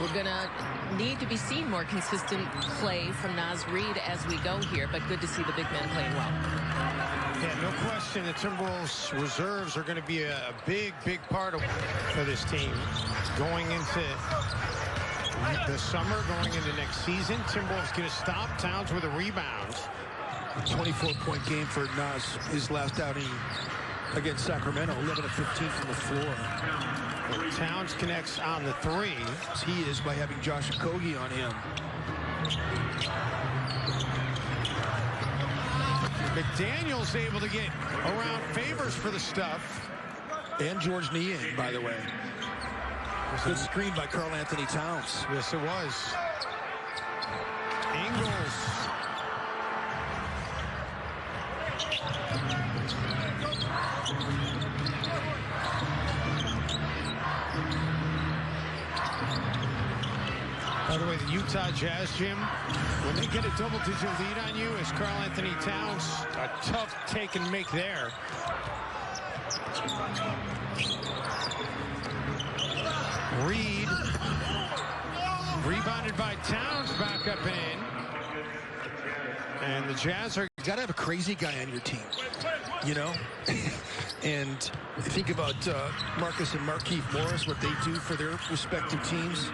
We're going to need to be seeing more consistent play from Naz Reid as we go here, but good to see the big men playing well. Yeah, no question the Timberwolves reserves are going to be a big part for this team going into the summer, going into next season. Timberwolves going to stop Towns with a rebound. 24-point game for Naz, his last outing against Sacramento, 11 of 15 from the floor. Towns connects on the three. He is by having Josh Okogie on him. McDaniel's able to get around Favors for the stuff. And George Niang, by the way. Good screen by Karl Anthony Towns. Yes, it was. Ingles. By the way, the Utah Jazz, Jim, when they get a double-digit lead on you, as Karl Anthony Towns, a tough take and make there. Reid, rebounded by Towns, back up and in. And the Jazz are... You got to have a crazy guy on your team, you know? And think about Marcus and Markieff Morris, what they do for their respective teams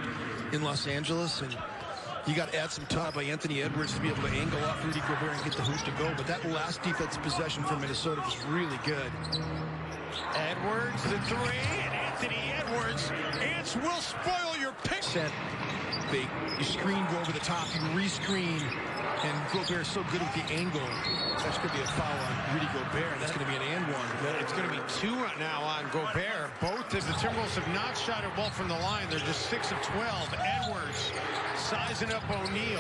in Los Angeles, and you got to add some top by Anthony Edwards to be able to angle off Rudy Gobert and get the hoop to go. But that last defensive possession from Minnesota was really good. Edwards, the three, and Anthony Edwards. Ants will spoil your pick. You screen, go over the top, you rescreen, and Gobert's so good with the angle. That's going to be a foul on Rudy Gobert, and that's going to be an and one. It's going to be two now on Gobert. Both of the Timberwolves have not shot it well from the line. They're just 6 of 12. Edwards sizing up O'Neal.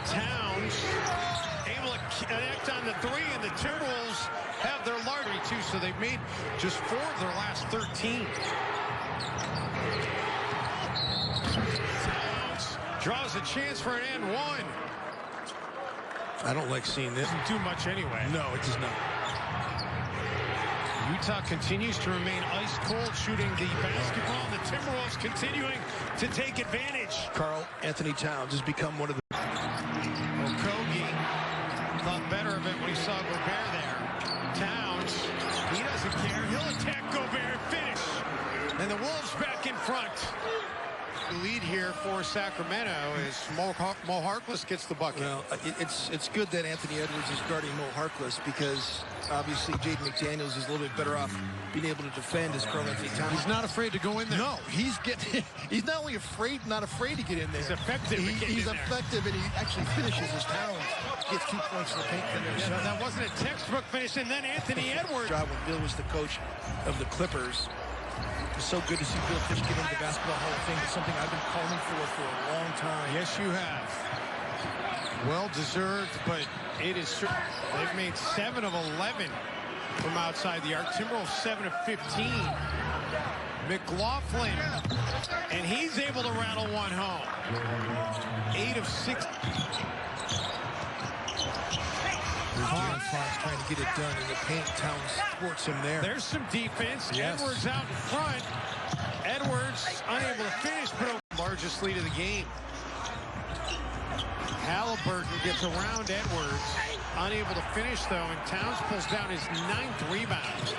Towns able to connect on the three, and the Timberwolves have their lardy too, so they've made just 4 of their last 13. Towns draws a chance for an and one. I don't like seeing this. Doesn't do much anyway. No, it does not. Utah continues to remain ice cold shooting the basketball. The Timberwolves continuing to take advantage. Karl Anthony Towns has become one of the... Okogie thought better of it when he saw Gobert there. Towns, he doesn't care. He'll attack Gobert, finish. And the Wolves back in front. The lead here for Sacramento is Mo Harkless gets the bucket. Well, it's good that Anthony Edwards is guarding Mo Harkless, because obviously Jaden McDaniels is a little bit better off being able to defend as Karl Anthony Towns. He's not afraid to go in there. No, he's not only not afraid to get in there. He's effective. He's effective, and he actually finishes his Towns. Gets 2 points in the paint. Yeah, that wasn't a textbook finish, and then Anthony Edwards. Job when Bill was the coach of the Clippers. It's so good to see Bill Fish get into the Basketball Hall of Fame. It's something I've been calling for a long time. Yes, you have. Well deserved, but it is true. They've made 7 of 11 from outside the arc. Timberwolves 7 of 15. McLaughlin, and he's able to rattle one home. 8 of 6. John Fox trying to get it done in the paint. Towns thwarts him there. There's some defense. Yes. Edwards out in front. Edwards unable to finish, but largest lead of the game. Halliburton gets around Edwards, unable to finish though, and Towns pulls down his 9th rebound.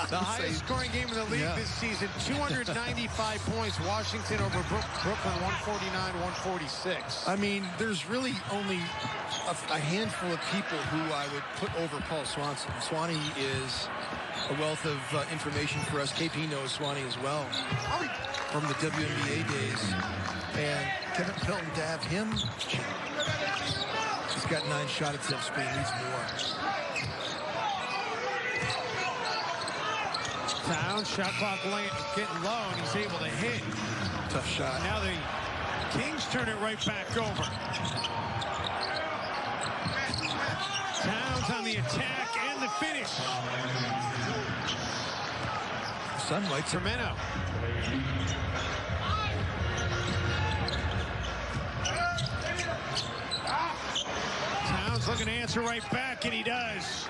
The highest scoring game in the league this season, 295 points. Washington over Brooklyn, 149-146. I mean, there's really only a handful of people who I would put over Paul Swanson. Swanee is a wealth of information for us. KP knows Swanee as well from the WNBA days. And Kevin Pelton, to have him, he's got 9 shot attempts, but he needs more. Towns, shot clock getting low, and he's able to hit. Tough shot. Now the Kings turn it right back over. Towns on the attack and the finish. Sunlight. Sacramento. Towns looking to answer right back, and he does.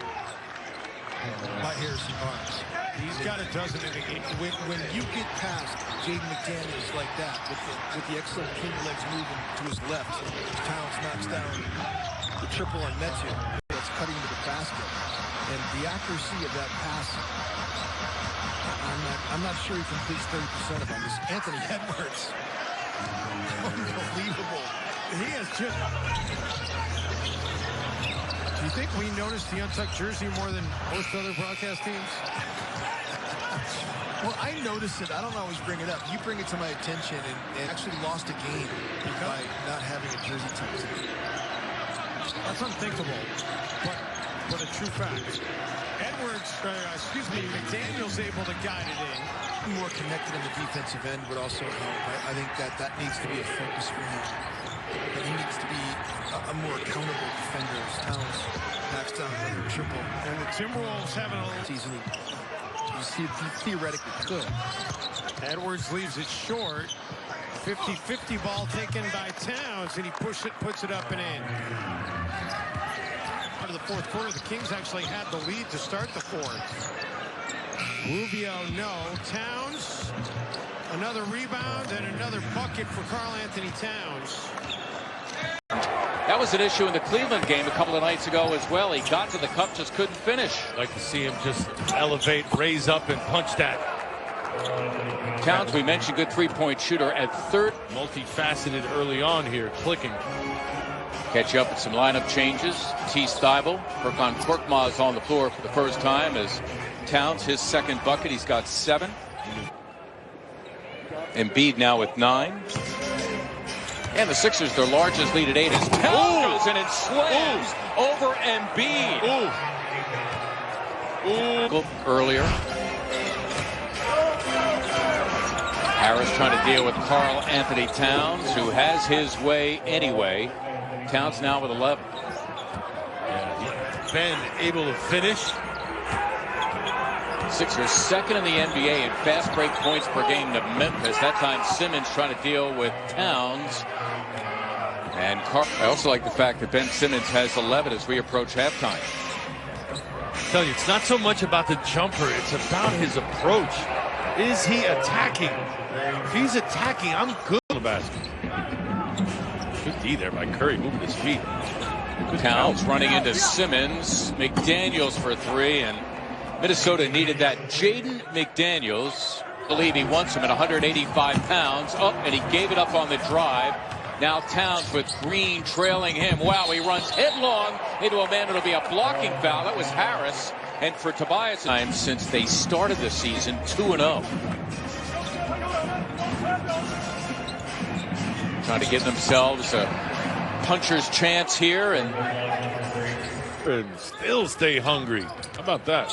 By Harrison Barnes. He's got a dozen in the game. When you get past Jaden McDaniels like that with the excellent king legs moving to his left. Towns knocks down the triple on Metu. That's cutting to the basket. And the accuracy of that pass, I'm not sure he completes 30% of them. This Anthony Edwards. Unbelievable. He has just... Do you think we noticed the untucked jersey more than most other broadcast teams? Well, I noticed it. I don't always bring it up. You bring it to my attention and actually lost a game by not having a jersey tucked in. That's unthinkable, but a true fact. Edwards, McDaniel's able to guide it in. More connected in the defensive end would also help. I think that needs to be a focus for him. But he needs to be a more accountable defender as Towns backs down another triple. And the Timberwolves having a season. He theoretically could. Edwards leaves it short. 50-50 ball taken by Towns, and he puts it up and in. Part of the fourth quarter, the Kings actually had the lead to start the fourth. Rubio, no. Towns, another rebound and another bucket for Karl Anthony Towns. That was an issue in the Cleveland game a couple of nights ago as well. He got to the cup, just couldn't finish. Like to see him just elevate, raise up, and punch that. Towns, we mentioned, good three-point shooter at third. Multifaceted early on here, clicking. Catch you up with some lineup changes. T. Steibel, Furkan Korkmaz on the floor for the first time as Towns, his second bucket. He's got 7. Embiid now with 9. And the Sixers, their largest lead at 8 is Towns goes in and slams over Embiid. Earlier. Harris trying to deal with Karl Anthony Towns, who has his way anyway. Towns now with 11. Ben able to finish. Sixers second in the NBA in fast break points per game to Memphis. That time Simmons trying to deal with Towns. And Karl. I also like the fact that Ben Simmons has 11 as we approach halftime. I'm telling you, it's not so much about the jumper, it's about his approach. Is he attacking? If he's attacking, I'm good on the basket. Good D there by Curry, moving his feet. Towns running into Simmons. McDaniels for 3, and Minnesota needed that. Jaden McDaniels, I believe he wants him at 185 pounds. Oh, and he gave it up on the drive. Now Towns with Green trailing him. Wow, he runs headlong into a man. It'll be a blocking foul. That was Harris. And for Tobias, time since they started the season, 2-0. Trying to give themselves a puncher's chance here and still stay hungry. How about that?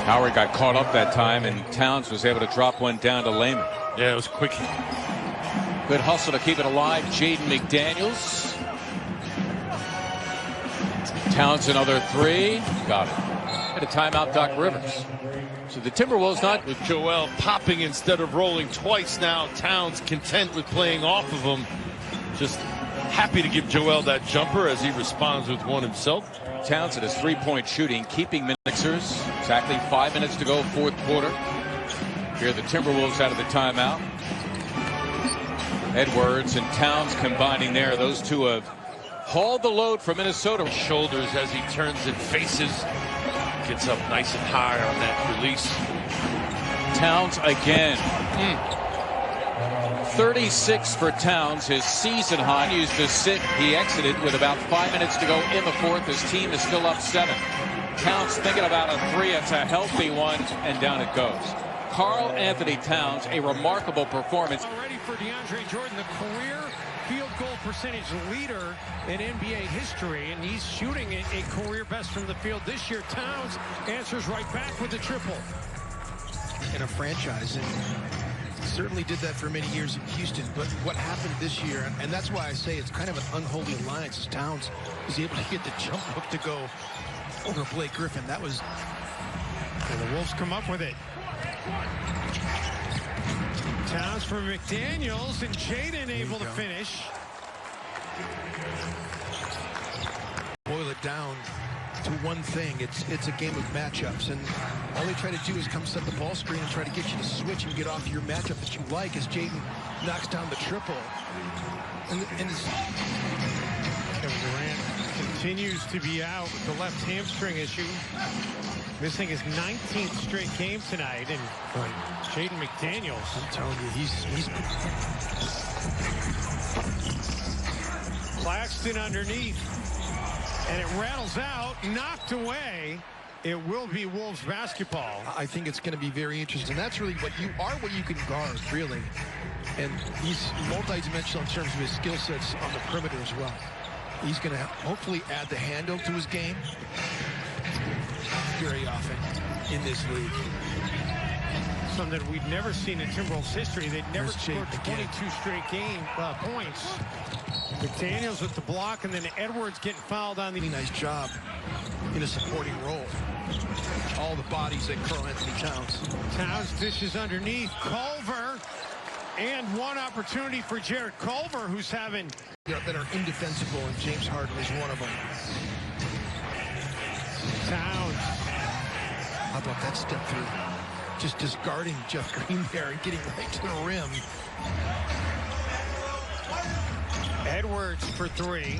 Howard got caught up that time, and Towns was able to drop one down to Lehman. Yeah, it was quick. Good hustle to keep it alive. Jaden McDaniels. Towns another 3. Got it. At a timeout, Doc Rivers. So the Timberwolves not... With Joel popping instead of rolling twice now. Towns content with playing off of him. Just happy to give Joel that jumper as he responds with one himself. Towns at his three-point shooting, keeping Sixers. Exactly 5 minutes to go, fourth quarter. Here are the Timberwolves out of the timeout. Edwards and Towns combining there. Those two have hauled the load for Minnesota. Shoulders as he turns and faces. Gets up nice and high on that release. Towns again. 36 for Towns, his season high. Used to sit. He exited with about 5 minutes to go in the fourth. His team is still up 7. Towns thinking about a 3. It's a healthy one, and down it goes. Karl Anthony Towns, a remarkable performance. Already for DeAndre Jordan, the career field goal percentage leader in NBA history, and he's shooting a career best from the field this year. Towns answers right back with the triple. In a franchise, and certainly did that for many years in Houston, but what happened this year, and that's why I say it's kind of an unholy alliance, as Towns was able to get the jump hook to go over Blake Griffin. That was... And the Wolves come up with it. Towns for McDaniels, and Jaden able to finish. Boil it down to one thing. It's a game of matchups, and all they try to do is come set the ball screen and try to get you to switch and get off your matchup that you like as Jaden knocks down the triple. And Durant continues to be out with the left hamstring issue. Missing his 19th straight game tonight, and Jaden McDaniels. I'm telling you, he's Claxton underneath, and it rattles out, knocked away. It will be Wolves basketball. I think it's going to be very interesting. That's really what you can guard, really. And he's multi-dimensional in terms of his skill sets on the perimeter as well. He's going to hopefully add the handle to his game very often in this league. Something we'd never seen in Timberwolves history. They'd never scored 22 straight points. McDaniels with the block, and then Edwards getting fouled on the... Nice job in a supporting role. All the bodies at Karl Anthony Towns. Towns dishes underneath. Culver, and one opportunity for Jared Culver, who's having... that are indefensible, and James Harden is one of them. Towns. How about that step through? Just discarding Jeff Green there and getting right to the rim. Edwards for three.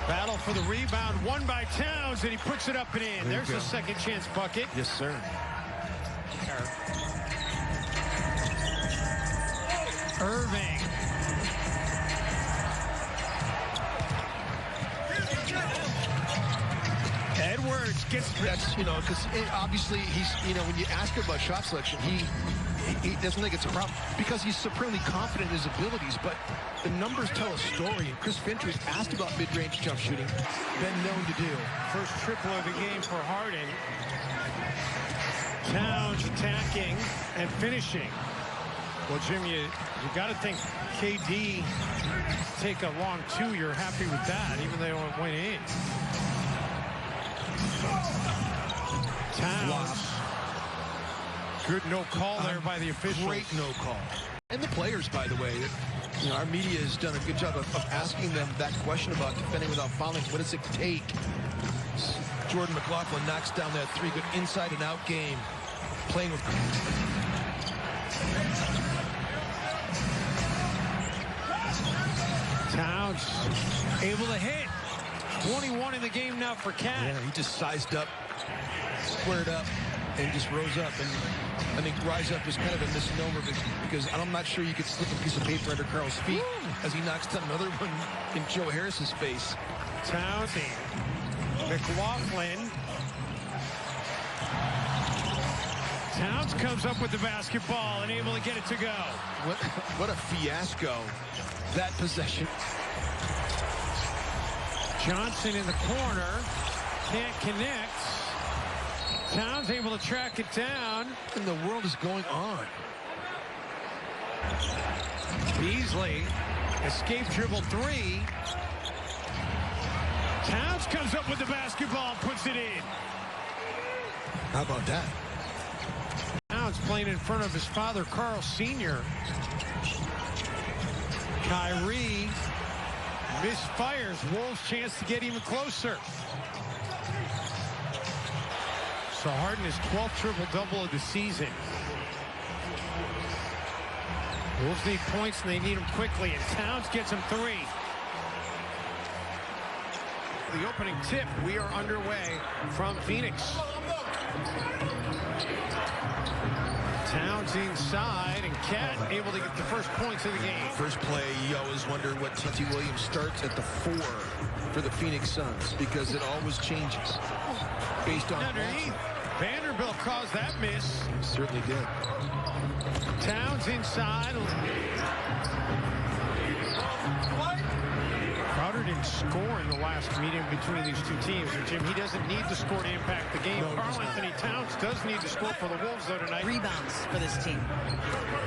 Battle for the rebound, won by Towns, and he puts it up and in. There's a second chance bucket. Yes, sir. Irving. Edwards gets... That's, because obviously he's, when you ask him about shot selection, he doesn't think it's a problem because he's supremely confident in his abilities, but the numbers tell a story, and Chris Fincher is asked about mid-range jump shooting, been known to do. First triple of the game for Harden. Towns attacking and finishing. Well, Jim, you got to think KD take a long two. You're happy with that, even though it went in. Towns. Good no call there by the officials. Great no call. And the players, by the way. Our media has done a good job of asking them that question about defending without fouling. What does it take? Jordan McLaughlin knocks down that three. Good inside and out game. Playing with... Towns able to hit. 21 in the game now for Cat. Yeah, he just sized up, squared up, and just rose up. And I think rise up is kind of a misnomer because I'm not sure you could slip a piece of paper under Karl's feet as he knocks down another one in Joe Harris's face. Towns, McLaughlin. Towns comes up with the basketball and able to get it to go. What a fiasco that possession. Johnson in the corner, can't connect. Towns able to track it down. What in the world is going on? Beasley, escape dribble three. Towns comes up with the basketball, puts it in. How about that? Towns playing in front of his father, Karl Sr. Kyrie misfires. Wolves chance to get even closer. So Harden is 12th triple-double of the season. Wolves need points, and they need them quickly, and Towns gets them three. The opening tip, we are underway from Phoenix. Towns inside, and Cat able to get the first points of the game. First play, you always wonder what Monty Williams starts at the 4 for the Phoenix Suns because it always changes based on underneath. Vanderbilt caused that miss. He certainly did. Towns inside. Crowder didn't score in the last meeting between these two teams. And Jim, he doesn't need to score to impact the game. No, Karl Anthony Towns does need to score for the Wolves, though, tonight. Rebounds for this team.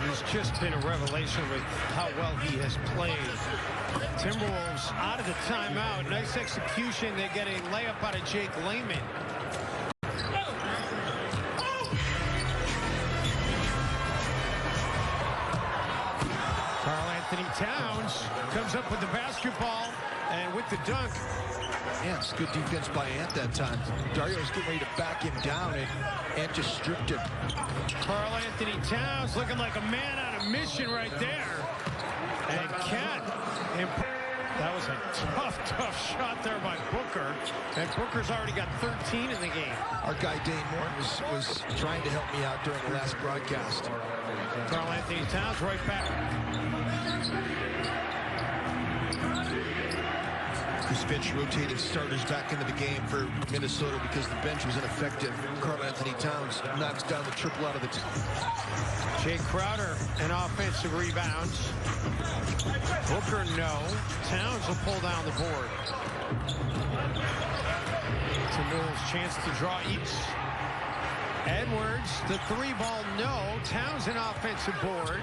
He's just been a revelation with how well he has played. Timberwolves out of the timeout. Nice execution. They get a layup out of Jake Layman. Karl Anthony Towns comes up with the basketball And with the dunk, Yeah, it's good defense by Ant that time. Dario's getting ready to back him down, and Ant just stripped him. Karl Anthony Towns looking like a man on a mission right there. And Cat, that was a tough shot there by Booker. And Booker's already got 13 in the game. Our guy Dane Morton was trying to help me out during the last broadcast. Karl Anthony Towns right back. Chris Finch rotating starters back into the game for Minnesota because the bench was ineffective. Karl Anthony Towns knocks down the triple out of the Jay Crowder, an offensive rebounds. Booker, no. Towns will pull down the board. Timberwolves chance to draw each. Edwards, the three ball, no. Towns an offensive board.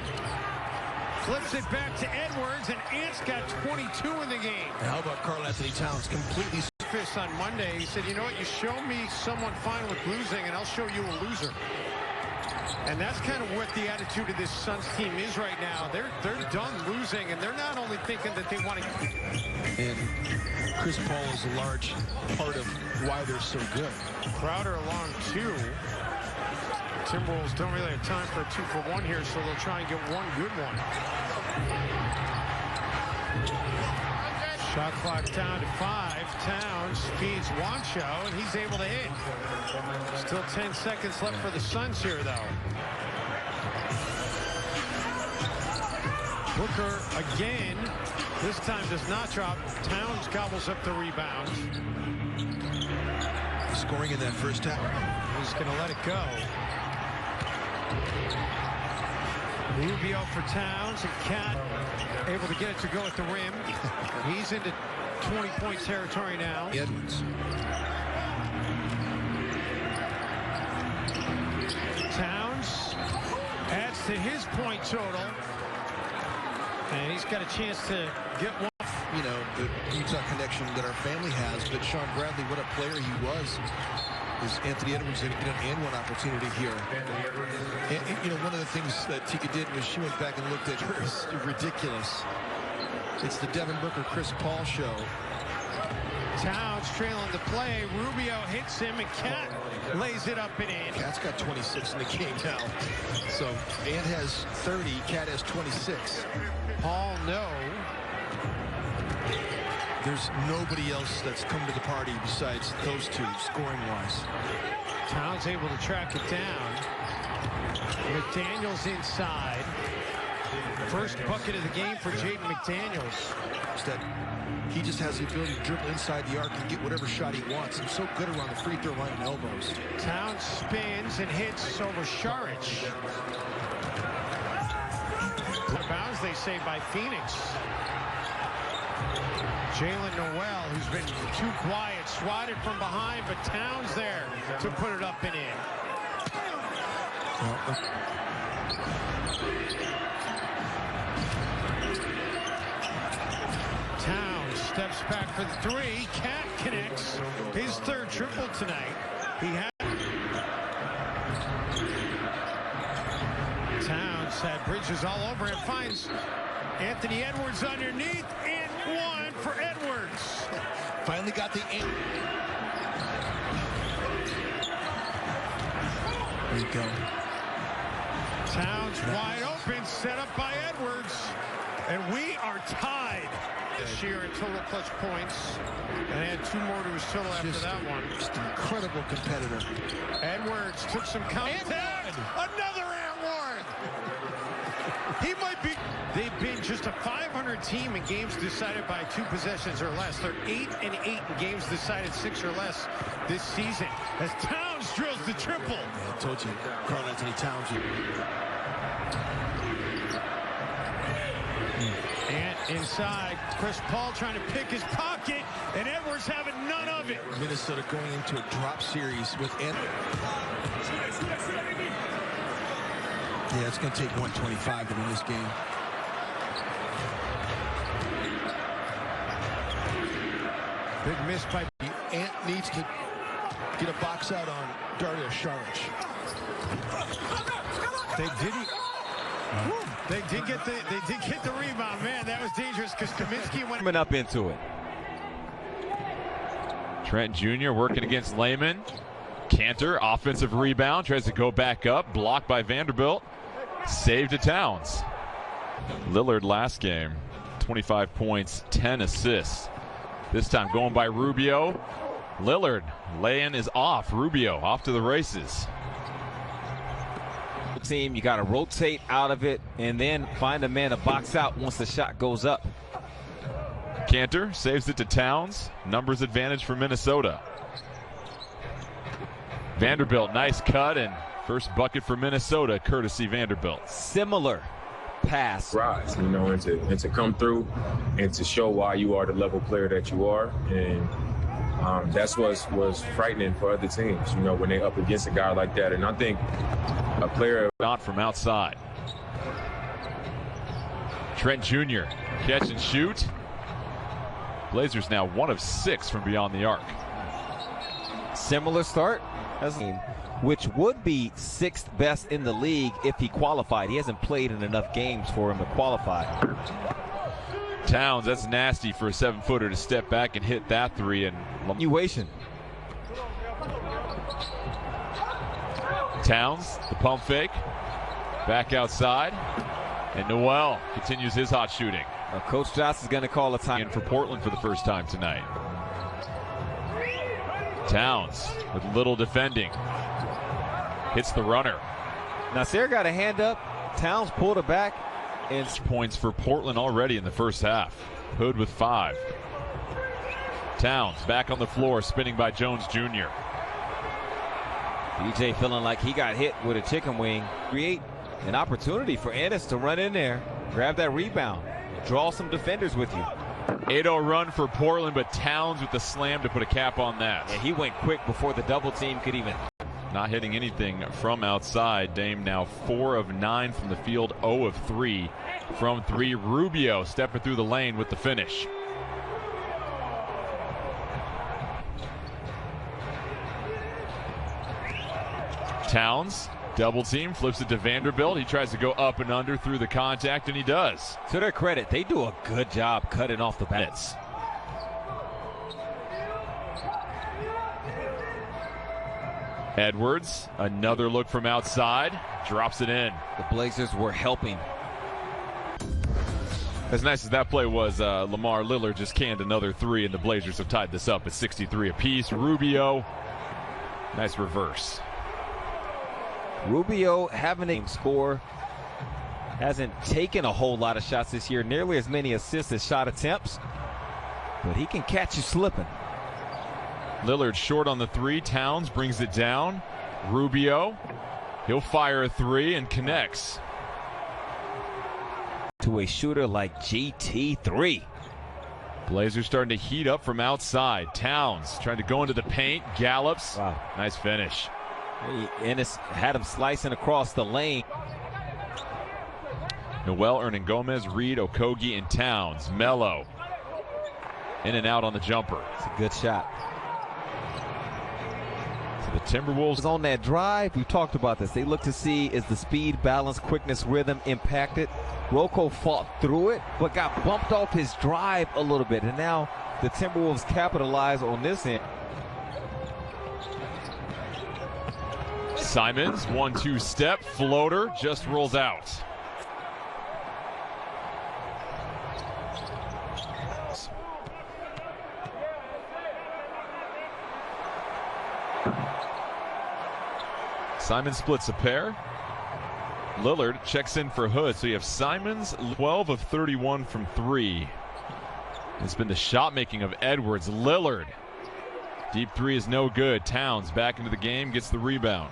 Flips it back to Edwards, and Ant's got 22 in the game. And how about Karl Anthony Towns completely Fist on Monday, he said, you know what, you show me someone fine with losing, and I'll show you a loser. And that's kind of what the attitude of this Suns team is right now. They're done losing, and they're not only thinking that they want to... And Chris Paul is a large part of why they're so good. Crowder along two. Timberwolves don't really have time for a 2-for-1 here, so they'll try and get one good one. Shot clock down to 5. Towns feeds Wancho, and he's able to hit. Still 10 seconds left for the Suns here, though. Booker again. This time does not drop. Towns gobbles up the rebound. Scoring in that first half. He's going to let it go. Rubio for Towns, and Cat able to get it to go at the rim. He's into 20-point territory now. Edwards. Towns adds to his point total. And he's got a chance to get one. You know, the Utah connection that our family has, but Sean Bradley, what a player he was. Is Anthony Edwards going to get an and-one opportunity here? And, you know, one of the things that Tika did was she went back and looked at her. It's ridiculous. It's the Devin Booker, Chris Paul show. Towns trailing the play. Rubio hits him, and Cat lays it up and in. Cat's got 26 in the game now. So Ant has 30, Cat has 26. Paul, no. There's nobody else that's come to the party besides those two, scoring-wise. Towns able to track it down. McDaniels inside. First bucket of the game for Jaden McDaniels. That he just has the ability to dribble inside the arc and get whatever shot he wants. He's so good around the free throw line and elbows. Towns spins and hits over Saric. Out of bounds, they say, by Phoenix. Jalen Noel, who's been too quiet, swatted from behind, but Towns there to put it up and in. Towns steps back for the three. Cat connects his third triple tonight. He had Towns had Bridges all over him, finds Anthony Edwards underneath, and one for Edwards. Finally got the in. There you go. Towns wide open, set up by Edwards. And we are tied this year in total clutch points. And had two more to his total after that one. Just an incredible competitor. Edwards took some contact. Another Antward. He might be. They've been just a 500 team in games decided by 2 possessions or less. They're 8-8 in games decided 6 or less this season. As Towns drills the triple. I told you, Karl Anthony Towns. And inside, Chris Paul trying to pick his pocket, and Edwards having none of it. Minnesota going into a drop series with Yeah, it's going to take 125 to win this game. Big miss by Ant needs to get a box out on Dario Saric. They didn't. They did get the rebound. Man, that was dangerous because Kaminsky went Coming up into it. Trent Jr. working against Lehman. Cantor, offensive rebound, tries to go back up, blocked by Vanderbilt. Saved to Towns. Lillard last game, 25 points, 10 assists. This time going by Rubio. Lillard, lay-in is off. Rubio off to the races. Team, you got to rotate out of it and then find a man to box out once the shot goes up. Cantor saves it to Towns. Numbers advantage for Minnesota. Vanderbilt, nice cut, and first bucket for Minnesota, courtesy Vanderbilt. Similar pass. Rise, you know, and to come through and to show why you are the level player that you are. And that's what was frightening for other teams, you know, when they up against a guy like that. And I think a player not from outside. Trent Jr. catch and shoot. Blazers now 1 of 6 from beyond the arc. Similar start as which would be 6th best in the league if he qualified. He hasn't played in enough games for him to qualify. Towns, that's nasty for a 7-footer to step back and hit that three. And Continuation. Towns, the pump fake, back outside, and Noel continues his hot shooting. Coach Joss is going to call a time for Portland for the first time tonight. Towns with little defending. Hits the runner. Nasir got a hand up. Towns pulled it back. And points for Portland already in the first half. Hood with 5. Towns back on the floor, spinning by Jones Jr. DJ feeling like he got hit with a chicken wing. Create an opportunity for Ennis to run in there, grab that rebound, draw some defenders with you. 8-0 run for Portland, but Towns with the slam to put a cap on that. Yeah, he went quick before the double team could even. Not hitting anything from outside. Dame now 4 of 9 from the field, 0 of 3 from 3. Rubio stepping through the lane with the finish. Towns, double team, flips it to Vanderbilt. He tries to go up and under through the contact, and he does. To their credit, they do a good job cutting off the bats. Edwards, another look from outside, drops it in. The Blazers were helping. As nice as that play was, Lamar Lillard just canned another 3, and the Blazers have tied this up at 63 apiece. Rubio, nice reverse. Rubio having a score. Hasn't taken a whole lot of shots this year, nearly as many assists as shot attempts, but he can catch you slipping. Lillard short on the 3. Towns brings it down. Rubio, he'll fire a 3 and connects. To a shooter like GT3. Blazers starting to heat up from outside. Towns trying to go into the paint. Gallops. Wow. Nice finish. Ennis had him slicing across the lane. Noel earning Gomez, Reed, Okogie, and Towns. Mello in and out on the jumper. It's a good shot. So the Timberwolves on that drive, we talked about this. They look to see is the speed, balance, quickness, rhythm impacted. Rocco fought through it, but got bumped off his drive a little bit. And now the Timberwolves capitalize on this end. Simons, 1-2 step, floater, just rolls out. Simons splits a pair. Lillard checks in for Hood, so you have Simons 12 of 31 from 3. It's been the shot making of Edwards. Lillard, deep 3 is no good. Towns back into the game, gets the rebound.